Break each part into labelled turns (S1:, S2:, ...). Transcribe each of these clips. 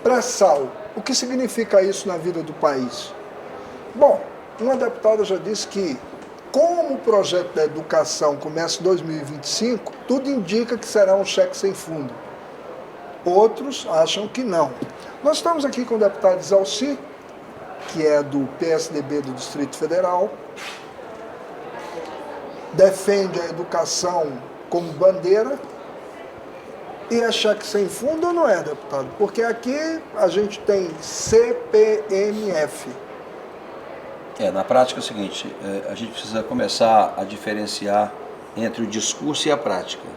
S1: Pré-sal, o que significa isso na vida do país? Bom, uma deputada já disse que, como o projeto da educação começa em 2025, tudo indica que será um cheque sem fundo. Outros acham que não. Nós estamos aqui com o deputado Isalci, que é do PSDB do Distrito Federal, defende a educação como bandeira. E é cheque sem fundo ou não é, deputado? Porque aqui a gente tem CPMF.
S2: Na prática é o seguinte, a gente precisa começar a diferenciar entre o discurso e a prática.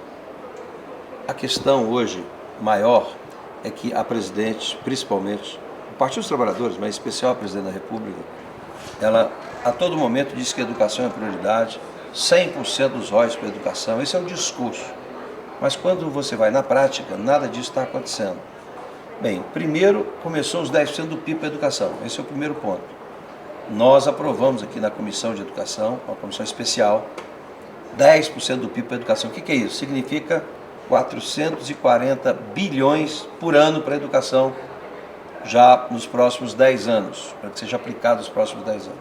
S2: A questão hoje maior é que a presidente, principalmente, o Partido dos Trabalhadores, mas em especial a presidente da República, ela a todo momento diz que a educação é prioridade, 100% dos royalties para a educação, esse é o discurso. Mas quando você vai na prática, nada disso está acontecendo. Bem, primeiro começou os 10% do PIB para a educação, esse é o primeiro ponto. Nós aprovamos aqui na Comissão de Educação, uma comissão especial, 10% do PIB para a educação. O que é isso? Significa 440 bilhões por ano para a educação, já nos próximos 10 anos, para que seja aplicado nos próximos 10 anos.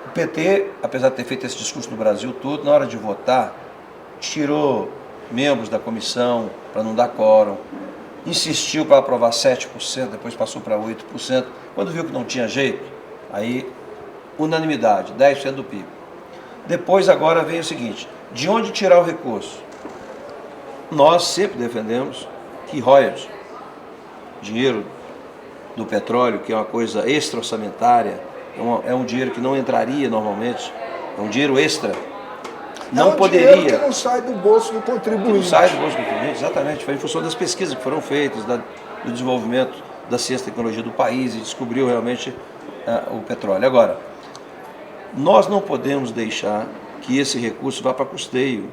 S2: O PT, apesar de ter feito esse discurso no Brasil todo, na hora de votar, tirou membros da comissão para não dar quórum, insistiu para aprovar 7%, depois passou para 8%, quando viu que não tinha jeito, aí unanimidade, 10% do PIB. Depois agora vem o seguinte, de onde tirar o recurso? Nós sempre defendemos que royalties, dinheiro do petróleo, que é uma coisa extra-orçamentária, é um dinheiro que não entraria normalmente, é um dinheiro extra, não poderia.
S1: Dinheiro que não sai do bolso do contribuinte.
S2: Não sai do bolso do contribuinte, exatamente. Foi em função das pesquisas que foram feitas, do desenvolvimento da ciência e tecnologia do país e descobriu realmente o petróleo. Agora, nós não podemos deixar que esse recurso vá para custeio,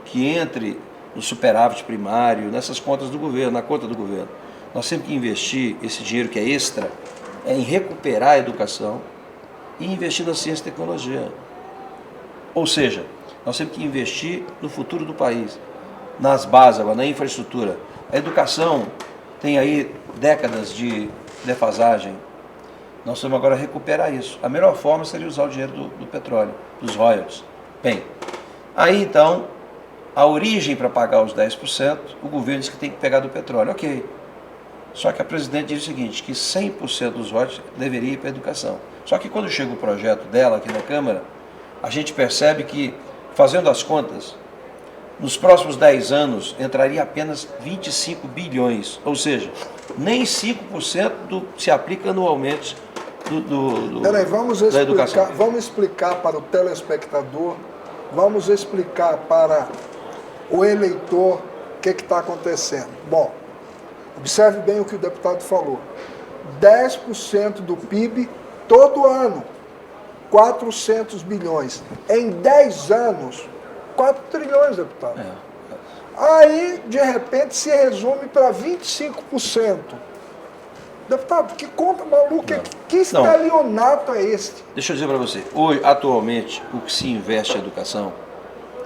S2: que entre no superávit primário, nessas contas do governo, na conta do governo. Nós temos que investir esse dinheiro que é extra em recuperar a educação e investir na ciência e tecnologia. Ou seja, nós temos que investir no futuro do país, nas bases, agora, na infraestrutura. A educação tem aí décadas de defasagem. Nós temos agora recuperar isso. A melhor forma seria usar o dinheiro do petróleo, dos royalties. Bem, aí então, a origem para pagar os 10%, o governo diz que tem que pegar do petróleo. Ok. Só que a presidente diz o seguinte, que 100% dos royalties deveria ir para a educação. Só que quando chega o projeto dela aqui na Câmara, a gente percebe que, fazendo as contas, nos próximos 10 anos entraria apenas 25 bilhões, ou seja, nem 5% se aplica anualmente
S1: Peraí,
S2: da educação.
S1: Vamos explicar para o telespectador, vamos explicar para o eleitor o que está acontecendo. Bom, observe bem o que o deputado falou. 10% do PIB todo ano, 400 bilhões. Em 10 anos, 4 trilhões, deputado. Aí, de repente, se resume para 25%. Deputado, que conta maluca, que estelionato é este?
S2: Deixa eu dizer para você, hoje, atualmente, o que se investe em educação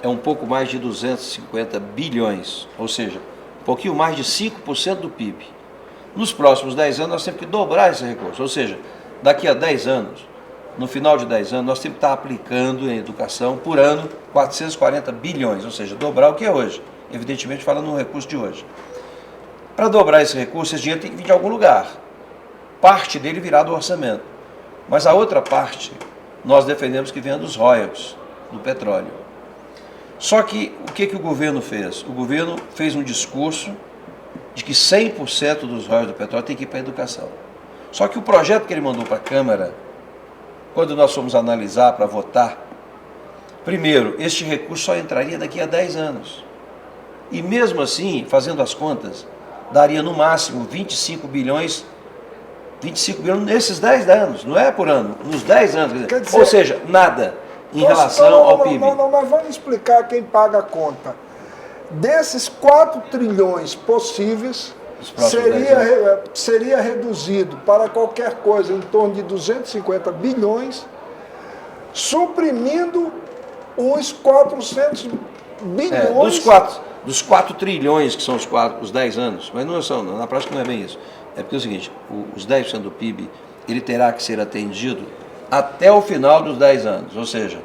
S2: é um pouco mais de 250 bilhões, ou seja, um pouquinho mais de 5% do PIB. Nos próximos 10 anos, nós temos que dobrar esse recurso, ou seja, daqui a 10 anos, no final de 10 anos, nós temos que estar aplicando em educação, por ano, 440 bilhões, ou seja, dobrar o que é hoje, evidentemente falando no recurso de hoje. Para dobrar esse recurso, esse dinheiro tem que vir de algum lugar. Parte dele virá do orçamento. Mas a outra parte, nós defendemos que venha dos royalties, do petróleo. Só que, o que o governo fez? O governo fez um discurso de que 100% dos royalties do petróleo tem que ir para a educação. Só que o projeto que ele mandou para a Câmara, quando nós fomos analisar para votar, primeiro, este recurso só entraria daqui a 10 anos. E mesmo assim, fazendo as contas, daria no máximo 25 bilhões nesses 10 anos, não é por ano, nos 10 anos. Quer dizer, ou seja, nada em relação ao PIB.
S1: Não, mas vamos explicar quem paga a conta. Desses 4 trilhões possíveis, seria reduzido para qualquer coisa em torno de 250 bilhões, suprimindo os 400 bilhões.
S2: dos 4 trilhões, que são os 10 anos, mas não são, na prática não é bem isso. É porque é o seguinte, os 10% do PIB, ele terá que ser atendido até o final dos 10 anos, ou seja,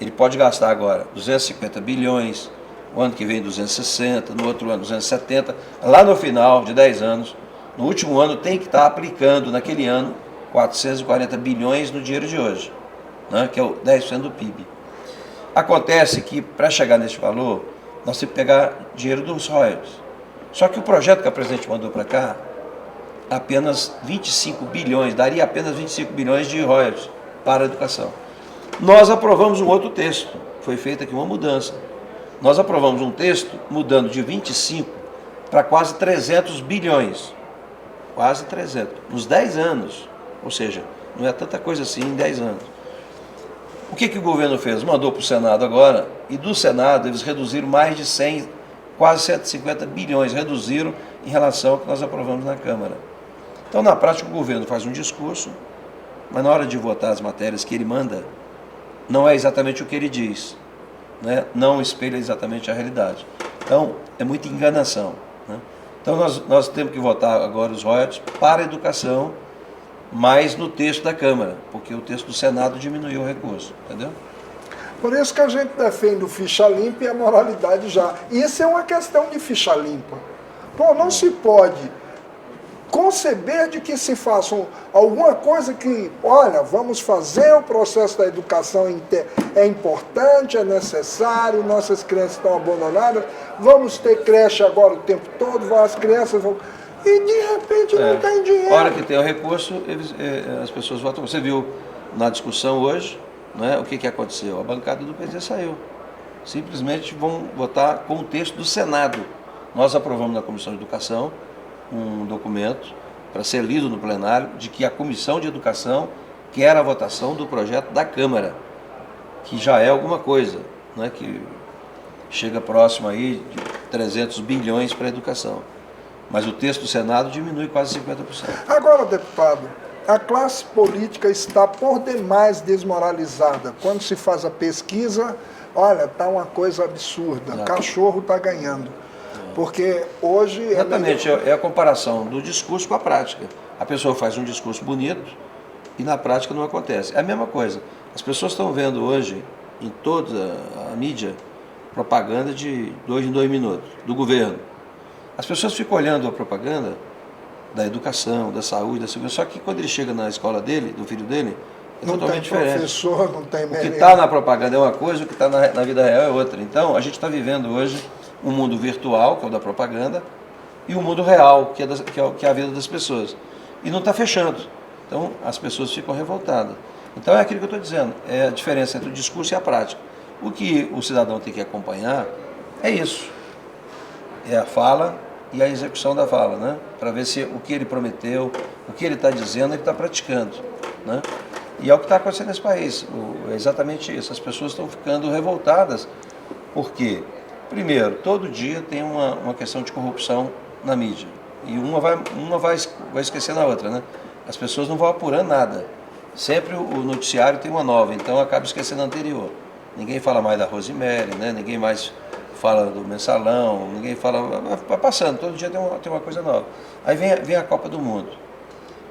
S2: ele pode gastar agora 250 bilhões, o ano que vem 260, no outro ano 270, lá no final de 10 anos, no último ano tem que estar aplicando naquele ano 440 bilhões no dinheiro de hoje, né, que é o 10% do PIB. Acontece que para chegar nesse valor, nós temos que pegar dinheiro dos royalties. Só que o projeto que a presidente mandou para cá, apenas 25 bilhões, daria apenas 25 bilhões de royalties para a educação. Nós aprovamos um outro texto, foi feita aqui uma mudança. Nós aprovamos um texto mudando de 25 para quase 300 bilhões. Quase 300, nos 10 anos. Ou seja, não é tanta coisa assim em 10 anos. O que o governo fez? Mandou para o Senado agora, e do Senado eles reduziram mais de 100, quase 150 bilhões, reduziram em relação ao que nós aprovamos na Câmara. Então, na prática, o governo faz um discurso, mas na hora de votar as matérias que ele manda, não é exatamente o que ele diz, né? Não espelha exatamente a realidade. Então, é muita enganação, né? Então, nós temos que votar agora os royalties para a educação, mas no texto da Câmara, porque o texto do Senado diminuiu o recurso, entendeu?
S1: Por isso que a gente defende o ficha limpa e a moralidade já. Isso é uma questão de ficha limpa. Pô, não se pode conceber de que se faça alguma coisa que, olha, vamos fazer o processo da educação, é importante, é necessário, nossas crianças estão abandonadas, vamos ter creche agora o tempo todo, as crianças vão... E de repente não tem dinheiro.
S2: A hora que tem o recurso, as pessoas votam. Você viu na discussão hoje, né, o que aconteceu? A bancada do PT saiu. Simplesmente vão votar com o texto do Senado. Nós aprovamos na Comissão de Educação um documento para ser lido no plenário de que a Comissão de Educação quer a votação do projeto da Câmara, que já é alguma coisa, né, que chega próximo aí de 300 bilhões para a educação. Mas o texto do Senado diminui quase 50%.
S1: Agora, deputado, a classe política está por demais desmoralizada. Quando se faz a pesquisa, olha, está uma coisa absurda. Exato. Cachorro está ganhando. Porque hoje...
S2: Exatamente, é a comparação do discurso com a prática. A pessoa faz um discurso bonito e na prática não acontece. É a mesma coisa. As pessoas estão vendo hoje, em toda a mídia, propaganda de 2 em 2 minutos, do governo. As pessoas ficam olhando a propaganda da educação, da saúde, da segurança, só que quando ele chega na escola dele, do filho dele, é totalmente diferente.
S1: Professor, não tem
S2: o que está na propaganda é uma coisa, o que está na vida real é outra. Então, a gente está vivendo hoje um mundo virtual, que é o da propaganda, e um mundo real, que é a vida das pessoas. E não está fechando. Então, as pessoas ficam revoltadas. Então, é aquilo que eu estou dizendo, é a diferença entre o discurso e a prática. O que o cidadão tem que acompanhar é isso. É a fala e a execução da fala, né? Para ver se o que ele prometeu, o que ele está dizendo, ele está praticando, né? E é o que está acontecendo nesse país, é exatamente isso. As pessoas estão ficando revoltadas, porque, primeiro, todo dia tem uma questão de corrupção na mídia, e uma vai esquecendo a outra, né? As pessoas não vão apurando nada, sempre o noticiário tem uma nova, então acaba esquecendo a anterior. Ninguém fala mais da Rosemary, né? Ninguém mais fala do mensalão, ninguém fala, vai passando, todo dia tem uma coisa nova. Aí vem a Copa do Mundo.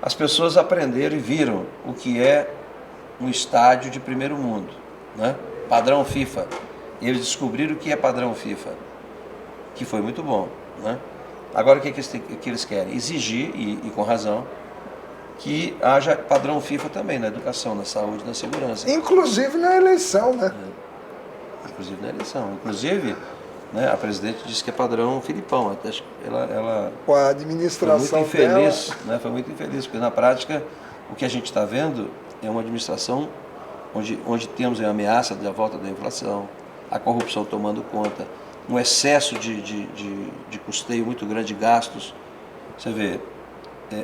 S2: As pessoas aprenderam e viram o que é um estádio de primeiro mundo, né? Padrão FIFA. Eles descobriram o que é padrão FIFA, que foi muito bom, né? Agora o que eles querem? Exigir, e com razão, que haja padrão FIFA também na educação, na saúde, na segurança.
S1: Inclusive na eleição, né?
S2: Inclusive na eleição. Inclusive, né, a presidente disse que é padrão Filipão. Até ela
S1: com a administração
S2: foi muito infeliz,
S1: dela,
S2: né? Foi muito infeliz, porque na prática o que a gente está vendo é uma administração onde temos a ameaça da volta da inflação, a corrupção tomando conta, um excesso de custeio muito grande de gastos. Você vê,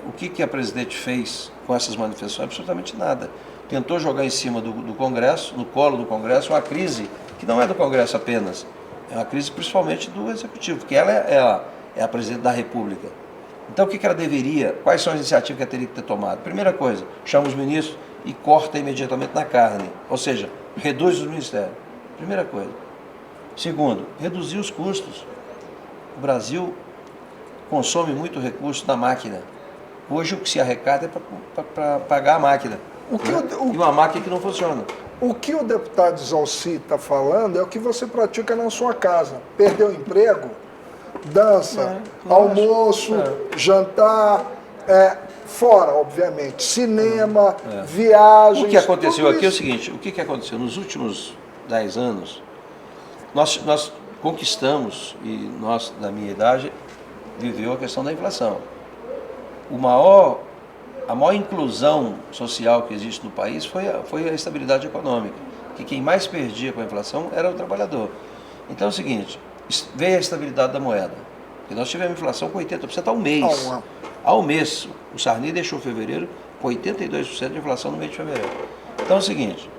S2: o que a presidente fez com essas manifestações? Absolutamente nada. Tentou jogar em cima do Congresso, no colo do Congresso, uma crise que não é do Congresso apenas, é uma crise principalmente do Executivo, porque ela é a presidente da República. Então o que ela deveria, quais são as iniciativas que ela teria que ter tomado? Primeira coisa, chama os ministros e corta imediatamente na carne, ou seja, reduz os ministérios. Primeira coisa. Segundo, reduzir os custos. O Brasil consome muito recurso na máquina. Hoje o que se arrecada é para pagar a máquina. E uma máquina que não funciona.
S1: O que o deputado Zalci está falando é o que você pratica na sua casa. Perdeu o emprego, dança, almoço, jantar, fora, obviamente, cinema, viagens.
S2: O que aconteceu aqui é o seguinte, o que aconteceu? Nos últimos 10 anos, nós conquistamos, e nós, na minha idade, viveu a questão da inflação. A maior inclusão social que existe no país foi a estabilidade econômica, que quem mais perdia com a inflação era o trabalhador. Então é o seguinte, veio a estabilidade da moeda, e nós tivemos inflação com 80% ao mês. Ao mês, o Sarney deixou fevereiro com 82% de inflação no mês de fevereiro. Então é o seguinte,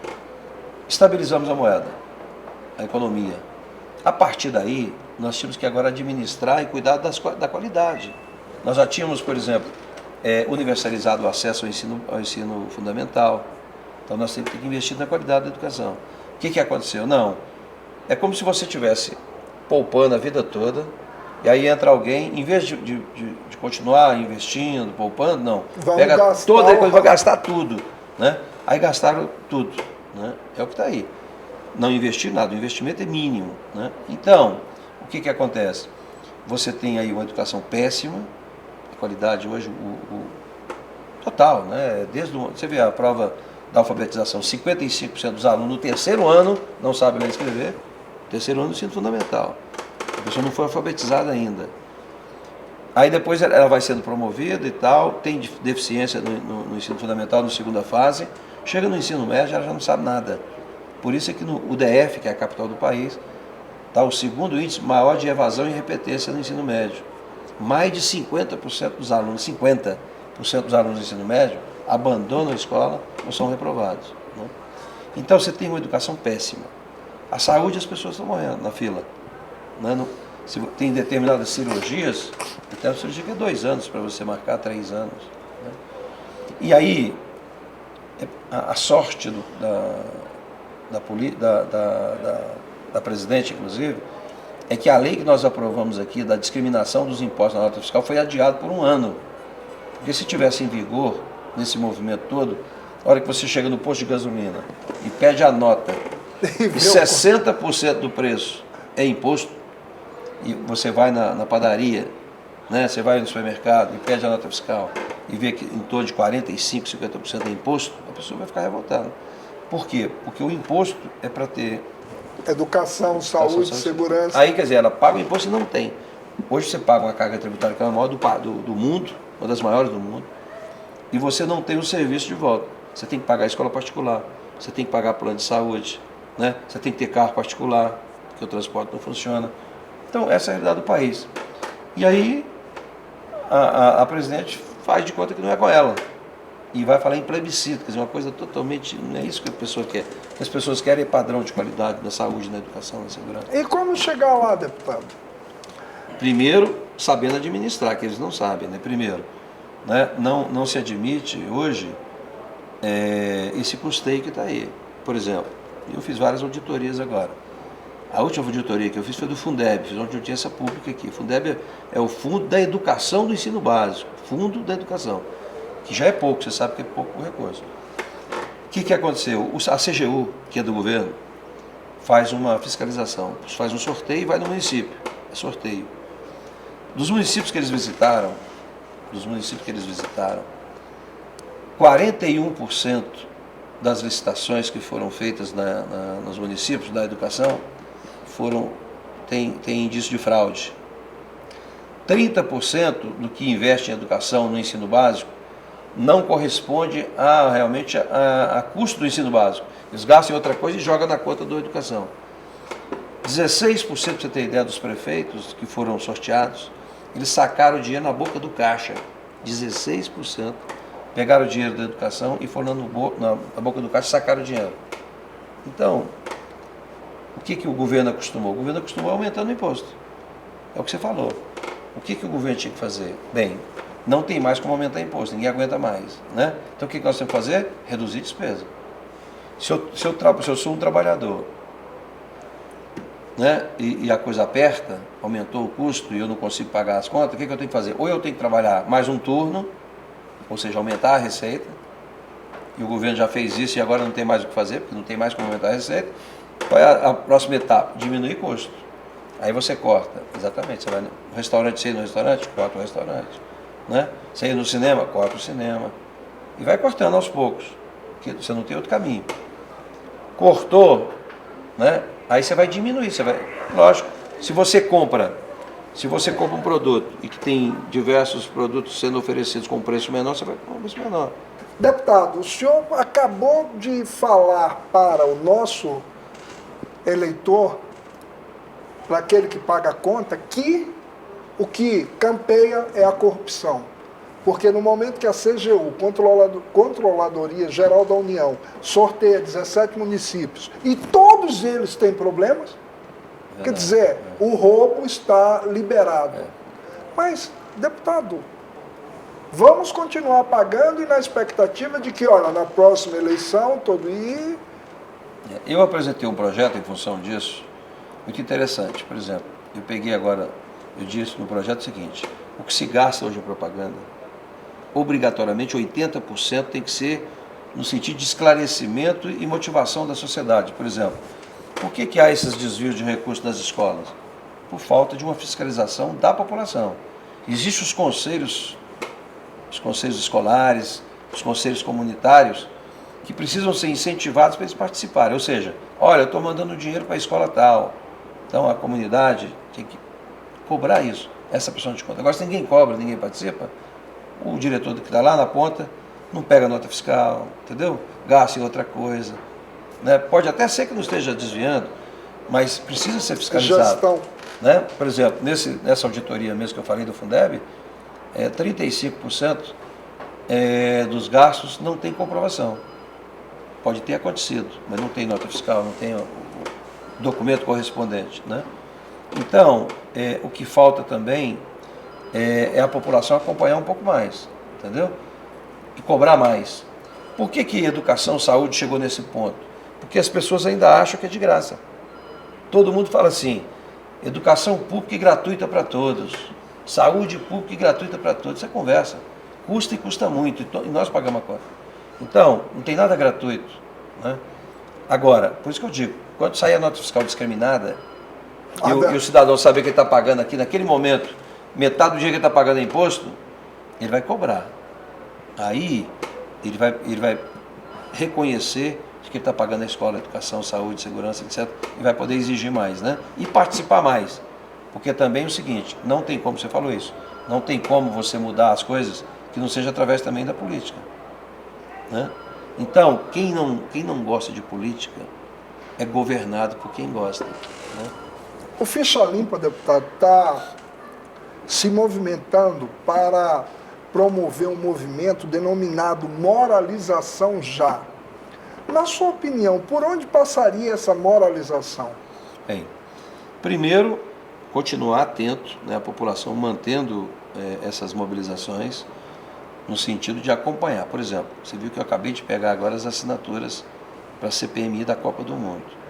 S2: estabilizamos a moeda, a economia. A partir daí, nós tínhamos que agora administrar e cuidar da qualidade. Nós já tínhamos, por exemplo, universalizado o acesso ao ensino fundamental. Então nós temos que investir na qualidade da educação. O que aconteceu? Não. É como se você estivesse poupando a vida toda, e aí entra alguém, em vez de continuar investindo, poupando, não. Pega toda a coisa, vai gastar tudo. Né? Aí gastaram tudo. Né? É o que está aí. Não investir nada, o investimento é mínimo. Né? Então, o que acontece? Você tem aí uma educação péssima, a qualidade hoje, total, né? Você vê a prova da alfabetização, 55% dos alunos no terceiro ano não sabem ler e escrever, terceiro ano do ensino fundamental. A pessoa não foi alfabetizada ainda. Aí depois ela vai sendo promovida e tal, tem deficiência no ensino fundamental, na segunda fase, chega no ensino médio, ela já não sabe nada. Por isso é que no DF, que é a capital do país, está o segundo índice maior de evasão e repetência no ensino médio. Mais de 50% dos alunos, 50% dos alunos do ensino médio abandonam a escola ou são reprovados. Né? Então você tem uma educação péssima. A saúde, as pessoas estão morrendo na fila. Né? Tem determinadas cirurgias, tem uma cirurgia que é 2 anos para você marcar, 3 anos. Né? E aí, a sorte da presidente, inclusive, é que a lei que nós aprovamos aqui da discriminação dos impostos na nota fiscal foi adiada por 1 ano. Porque se tivesse em vigor, nesse movimento todo, a hora que você chega no posto de gasolina e pede a nota e 60% do preço é imposto, e você vai na padaria, né, você vai no supermercado e pede a nota fiscal e vê que em torno de 45%, 50% é imposto, a pessoa vai ficar revoltada. Por quê? Porque o imposto é para ter
S1: educação, saúde, segurança.
S2: Aí, quer dizer, ela paga o imposto e não tem. Hoje você paga uma carga tributária que é a maior do mundo, uma das maiores do mundo, e você não tem o serviço de volta. Você tem que pagar a escola particular, você tem que pagar plano de saúde, né? Você tem que ter carro particular, porque o transporte não funciona. Então, essa é a realidade do país. E aí, a presidente faz de conta que não é com ela. E vai falar em plebiscito, quer dizer, uma coisa totalmente... Não é isso que a pessoa quer. O que as pessoas querem é padrão de qualidade na saúde, na educação, na segurança.
S1: E como chegar lá, deputado?
S2: Primeiro, sabendo administrar, que eles não sabem, né? Primeiro, né? Não se admite hoje esse custeio que está aí. Por exemplo, eu fiz várias auditorias agora. A última auditoria que eu fiz foi do Fundeb, fiz uma audiência pública aqui. O Fundeb é o Fundo da Educação do Ensino Básico, Fundo da Educação, que já é pouco, você sabe que é pouco recurso. O que aconteceu? A CGU, que é do governo, faz uma fiscalização, faz um sorteio e vai no município. É sorteio. Dos municípios que eles visitaram, 41% das licitações que foram feitas nos municípios da educação tem indício de fraude. 30% do que investe em educação no ensino básico não corresponde realmente a custo do ensino básico. Eles gastam em outra coisa e jogam na conta da educação. 16%, para você ter ideia, dos prefeitos que foram sorteados, eles sacaram o dinheiro na boca do caixa. 16% pegaram o dinheiro da educação e foram na boca do caixa e sacaram o dinheiro. Então, o que o governo acostumou? O governo acostumou aumentando o imposto. É o que você falou. O que o governo tinha que fazer? Bem, não tem mais como aumentar imposto, ninguém aguenta mais. Né? Então o que nós temos que fazer? Reduzir despesa. Se eu sou um trabalhador, né, e a coisa aperta, aumentou o custo e eu não consigo pagar as contas, o que eu tenho que fazer? Ou eu tenho que trabalhar mais um turno, ou seja, aumentar a receita, e o governo já fez isso e agora não tem mais o que fazer, porque não tem mais como aumentar a receita. Qual é a próxima etapa? Diminuir custo. Aí você corta, exatamente, você vai no restaurante, você ir no restaurante, corta o restaurante, né? Você ir no cinema, corta o cinema, e vai cortando aos poucos, porque você não tem outro caminho. Cortou, né? Aí você vai diminuir, lógico, se você compra um produto e que tem diversos produtos sendo oferecidos com preço menor, você vai com um preço menor.
S1: Deputado, o senhor acabou de falar para o nosso eleitor, para aquele que paga a conta, que o que campeia é a corrupção. Porque no momento que a CGU, Controladoria Geral da União, sorteia 17 municípios e todos eles têm problemas, quer dizer, o roubo está liberado. Mas, deputado, vamos continuar pagando e na expectativa de que, olha, na próxima eleição,
S2: Eu apresentei um projeto em função disso, muito interessante. Por exemplo, eu peguei agora, eu disse no projeto o seguinte: o que se gasta hoje em propaganda, obrigatoriamente 80% tem que ser no sentido de esclarecimento e motivação da sociedade. Por exemplo, por que há esses desvios de recursos nas escolas? Por falta de uma fiscalização da população. Existem os conselhos escolares, os conselhos comunitários, que precisam ser incentivados para eles participarem. Ou seja, olha, eu estou mandando dinheiro para a escola tal, então a comunidade tem que cobrar isso, essa prestação de conta. Agora, se ninguém cobra, ninguém participa, o diretor que está lá na ponta não pega nota fiscal, entendeu? Gasta em outra coisa, né? Pode até ser que não esteja desviando, mas precisa ser fiscalizado.
S1: Gestão.
S2: Né? Por exemplo, nessa auditoria mesmo que eu falei do Fundeb, 35% dos gastos não tem comprovação. Pode ter acontecido, mas não tem nota fiscal, não tem o documento correspondente, né? Então, o que falta também é a população acompanhar um pouco mais, entendeu? E cobrar mais. Por que educação, saúde chegou nesse ponto? Porque as pessoas ainda acham que é de graça. Todo mundo fala assim: educação pública e gratuita para todos, saúde pública e gratuita para todos. Isso é conversa. Custa e custa muito, e nós pagamos a conta. Então, não tem nada gratuito, né? Agora, por isso que eu digo, quando sair a nota fiscal discriminada, e o cidadão saber que ele está pagando aqui, naquele momento, metade do dia que ele está pagando é imposto, ele vai cobrar. Aí, ele vai reconhecer que ele está pagando a escola, educação, saúde, segurança, etc. E vai poder exigir mais, né? E participar mais. Porque também é o seguinte, não tem como, você falou isso, não tem como você mudar as coisas que não seja através também da política, né? Então, quem não gosta de política é governado por quem gosta, né?
S1: O Ficha Limpa, deputado, está se movimentando para promover um movimento denominado moralização já. Na sua opinião, por onde passaria essa moralização?
S2: Bem, primeiro, continuar atento, né, a população mantendo essas mobilizações no sentido de acompanhar. Por exemplo, você viu que eu acabei de pegar agora as assinaturas para a CPMI da Copa do Mundo.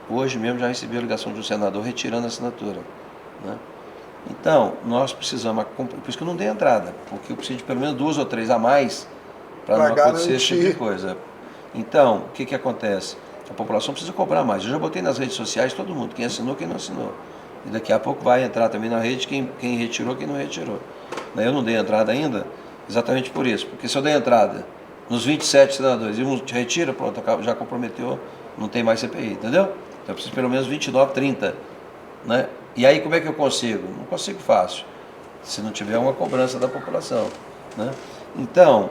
S2: Hoje mesmo já recebi a ligação de um senador retirando a assinatura, né? Então, nós precisamos, por isso que eu não dei entrada, porque eu preciso de pelo menos 2 ou 3 a mais para não acontecer esse tipo de coisa. Então, o que acontece? A população precisa cobrar mais. Eu já botei nas redes sociais todo mundo, quem assinou, quem não assinou. E daqui a pouco vai entrar também na rede quem retirou, quem não retirou. Eu não dei entrada ainda, exatamente por isso. Porque se eu der entrada nos 27 senadores e um retira, pronto, já comprometeu, não tem mais CPI, entendeu? Então eu preciso pelo menos 29, 30. Né? E aí como é que eu consigo? Não consigo fácil, se não tiver uma cobrança da população, né? Então,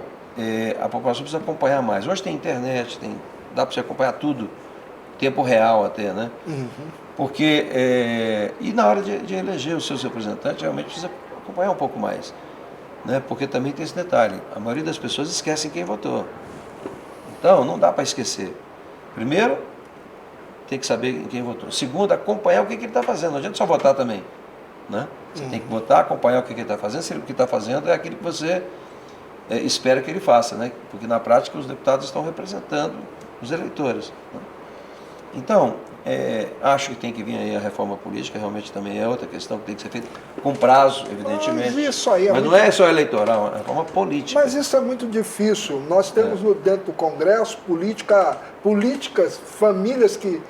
S2: a população precisa acompanhar mais. Hoje tem internet, dá para você acompanhar tudo, tempo real até, né?
S1: Uhum.
S2: Porque, e na hora de eleger os seus representantes, realmente precisa acompanhar um pouco mais, né? Porque também tem esse detalhe, a maioria das pessoas esquecem quem votou. Então, não dá para esquecer. Primeiro, tem que saber em quem votou. Segundo, acompanhar o que ele está fazendo. Não adianta só votar também, né? Você tem que votar, acompanhar o que ele está fazendo. Se o que está fazendo é aquilo que você espera que ele faça, né? Porque na prática os deputados estão representando os eleitores, né? Então, acho que tem que vir aí a reforma política, realmente também é outra questão que tem que ser feita, com prazo, evidentemente.
S1: Mas isso aí
S2: Mas não é só eleitoral, é uma reforma política.
S1: Mas isso é muito difícil. Nós temos dentro do Congresso políticas, famílias que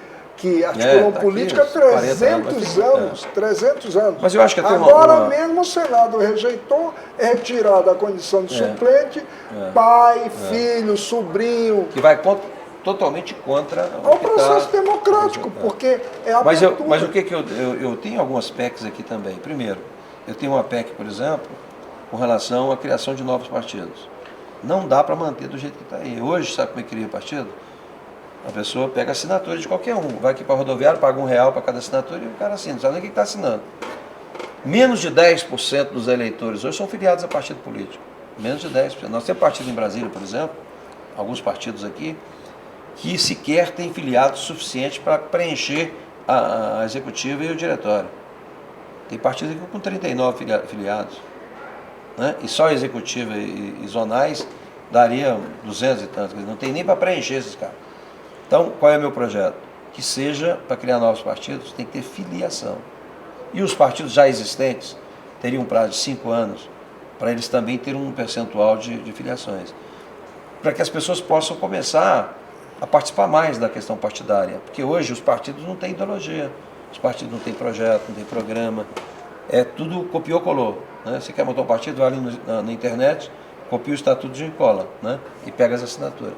S1: articulam
S2: tá
S1: política há
S2: aqui,
S1: 300 anos. 300 anos.
S2: Mas eu acho que até
S1: agora mesmo o Senado rejeitou, é retirado a condição de suplente, pai, filho, sobrinho.
S2: Que vai totalmente contra
S1: o processo democrático, porque é a
S2: Mas o que eu tenho alguns PECs aqui também. Primeiro, eu tenho uma PEC, por exemplo, com relação à criação de novos partidos. Não dá para manter do jeito que está aí. Hoje, sabe como é que cria partido? A pessoa pega a assinatura de qualquer um, vai aqui para a rodoviária, paga R$1 para cada assinatura e o cara assina, não sabe nem o que está assinando. Menos de 10% dos eleitores hoje são filiados a partido político. Menos de 10%. Nós temos partido em Brasília, por exemplo, alguns partidos aqui, que sequer têm filiados suficientes para preencher a executiva e o diretório. Tem partidos aqui com 39 filiados. Né? E só a executiva e zonais daria 200 e tantos. Não tem nem para preencher esses caras. Então, qual é o meu projeto? Que seja, para criar novos partidos, tem que ter filiação. E os partidos já existentes teriam um prazo de 5 anos para eles também terem um percentual de filiações. Para que as pessoas possam começar a participar mais da questão partidária. Porque hoje os partidos não têm ideologia, os partidos não têm projeto, não têm programa. É tudo copiou-colou. Né? Você quer montar um partido, vai ali na internet, copia o estatuto de cola, né? E pega as assinaturas.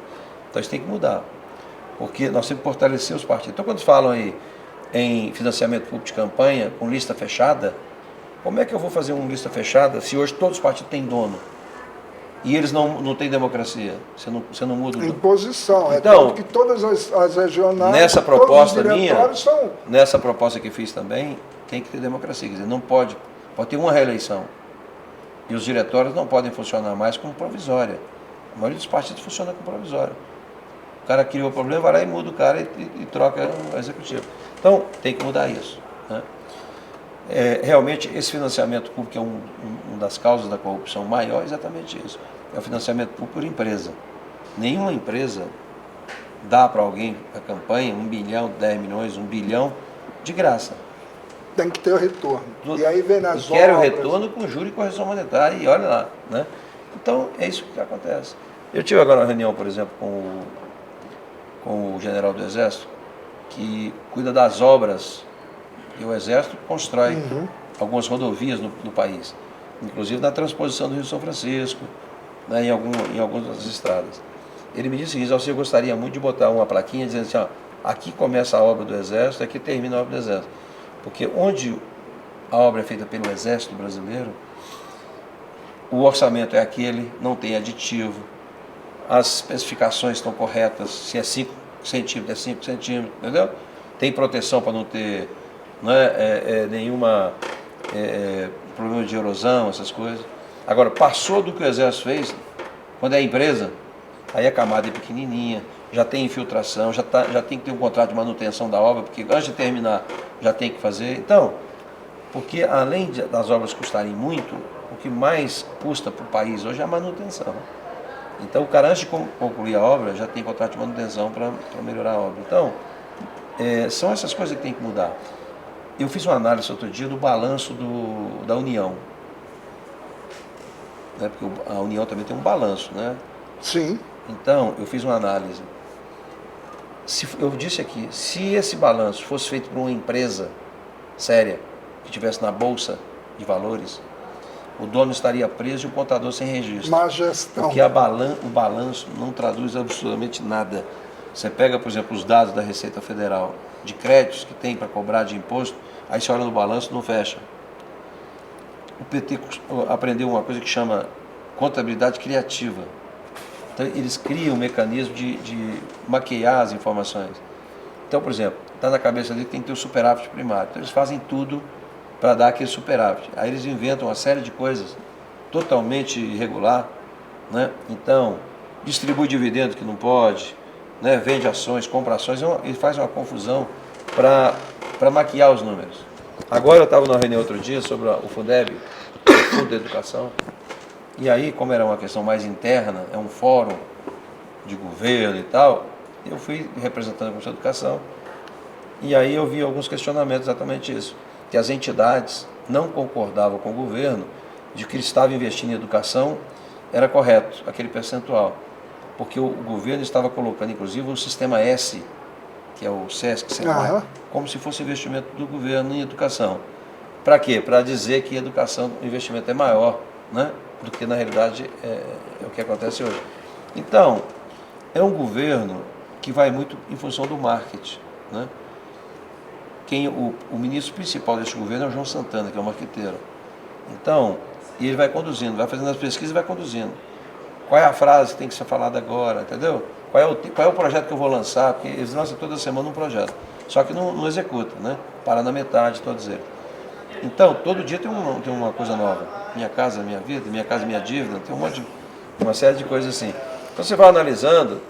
S2: Então isso tem que mudar. Porque nós temos que fortalecer os partidos. Então, quando falam aí em financiamento público de campanha, com lista fechada, como é que eu vou fazer uma lista fechada se hoje todos os partidos têm dono? E eles não têm democracia? Você não muda o dono.
S1: Imposição.
S2: Então,
S1: tanto que todas as regionais,
S2: nessa proposta minha,
S1: são...
S2: nessa proposta que fiz também, tem que ter democracia. Quer dizer, não pode ter uma reeleição. E os diretórios não podem funcionar mais como provisória. A maioria dos partidos funciona como provisória. O cara criou o problema, vai lá e muda o cara e troca o executivo. Então, tem que mudar isso. Né? Realmente, esse financiamento público é uma das causas da corrupção maior, exatamente isso. É o financiamento público por empresa. Nenhuma empresa dá para alguém a campanha 1 bilhão, 10 milhões, 1 bilhão de graça.
S1: Tem que ter o retorno. E aí vem nas obras...
S2: Quer o retorno com juros e correção monetária, e olha lá. Né? Então, é isso que acontece. Eu tive agora uma reunião, por exemplo, com o general do Exército, que cuida das obras, e o Exército constrói algumas rodovias no país, inclusive na transposição do Rio São Francisco, né, em algumas estradas. Ele me disse isso: eu gostaria muito de botar uma plaquinha dizendo assim, ó, aqui começa a obra do Exército, aqui termina a obra do Exército. Porque onde a obra é feita pelo Exército brasileiro, o orçamento é aquele, não tem aditivo, as especificações estão corretas, se é 5 centímetros, é 5 centímetros, entendeu? Tem proteção para não ter nenhuma problema de erosão, essas coisas. Agora, passou do que o Exército fez, quando é empresa, aí a camada é pequenininha, já tem infiltração, já tem que ter um contrato de manutenção da obra, porque antes de terminar já tem que fazer. Então, porque além das obras custarem muito, o que mais custa para o país hoje é a manutenção. Então, o cara, antes de concluir a obra, já tem contrato de manutenção para melhorar a obra. Então, são essas coisas que tem que mudar. Eu fiz uma análise outro dia do balanço da União. Né? Porque a União também tem um balanço, né?
S1: Sim.
S2: Então, eu fiz uma análise. Eu disse aqui, se esse balanço fosse feito por uma empresa séria, que estivesse na Bolsa de Valores, o dono estaria preso e o contador sem registro.
S1: Má gestão.
S2: Porque o balanço não traduz absolutamente nada. Você pega, por exemplo, os dados da Receita Federal, de créditos que tem para cobrar de imposto, aí você olha no balanço e não fecha. O PT aprendeu uma coisa que chama contabilidade criativa. Então, eles criam um mecanismo de maquiar as informações. Então, por exemplo, está na cabeça dele que tem que ter o superávit primário. Então, eles fazem tudo para dar aquele superávit. Aí eles inventam uma série de coisas totalmente irregular, né? Então, distribui dividendo que não pode, né? Vende ações, compra ações, ele faz uma confusão para maquiar os números. Agora eu estava numa reunião outro dia sobre o Fundeb, o Fundo da Educação, e aí, como era uma questão mais interna, é um fórum de governo e tal, eu fui representando a Comissão de Educação, E aí eu vi alguns questionamentos exatamente isso, que as entidades não concordavam com o governo de que ele estava investindo em educação, era correto, aquele percentual, porque o governo estava colocando, inclusive, o sistema S, que é o SESC,
S1: Aham.
S2: como se fosse investimento do governo em educação. Para quê? Para dizer que a educação, o investimento é maior, né, do que na realidade é o que acontece hoje. Então, é um governo que vai muito em função do marketing, né? O ministro principal deste governo é o João Santana, que é um marqueteiro. Então, ele vai conduzindo, vai fazendo as pesquisas e vai conduzindo. Qual é a frase que tem que ser falada agora, entendeu? Qual é o projeto que eu vou lançar? Porque eles lançam toda semana um projeto. Só que não executa, né? Para na metade, todos eles. Então, todo dia tem uma coisa nova. Minha casa, minha vida, minha casa, minha dívida, tem uma série de coisas assim. Então você vai analisando,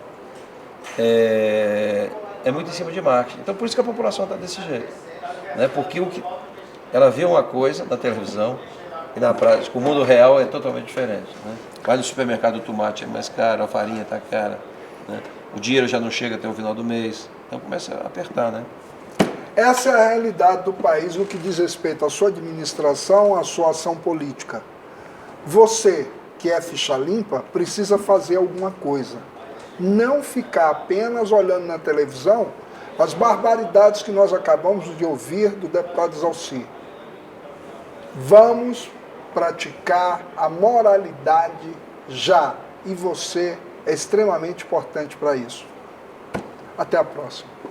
S2: é muito em cima de marketing. Então por isso que a população está desse jeito. Né? Porque ela vê uma coisa na televisão e na prática, o mundo real é totalmente diferente. Né? Vai no supermercado, o tomate é mais caro, a farinha está cara, né? O dinheiro já não chega até o final do mês. Então começa a apertar, né?
S1: Essa é a realidade do país no que diz respeito à sua administração, à sua ação política. Você, que é ficha limpa, precisa fazer alguma coisa. Não ficar apenas olhando na televisão as barbaridades que nós acabamos de ouvir do deputado Exalci. Vamos praticar a moralidade já. E você é extremamente importante para isso. Até a próxima.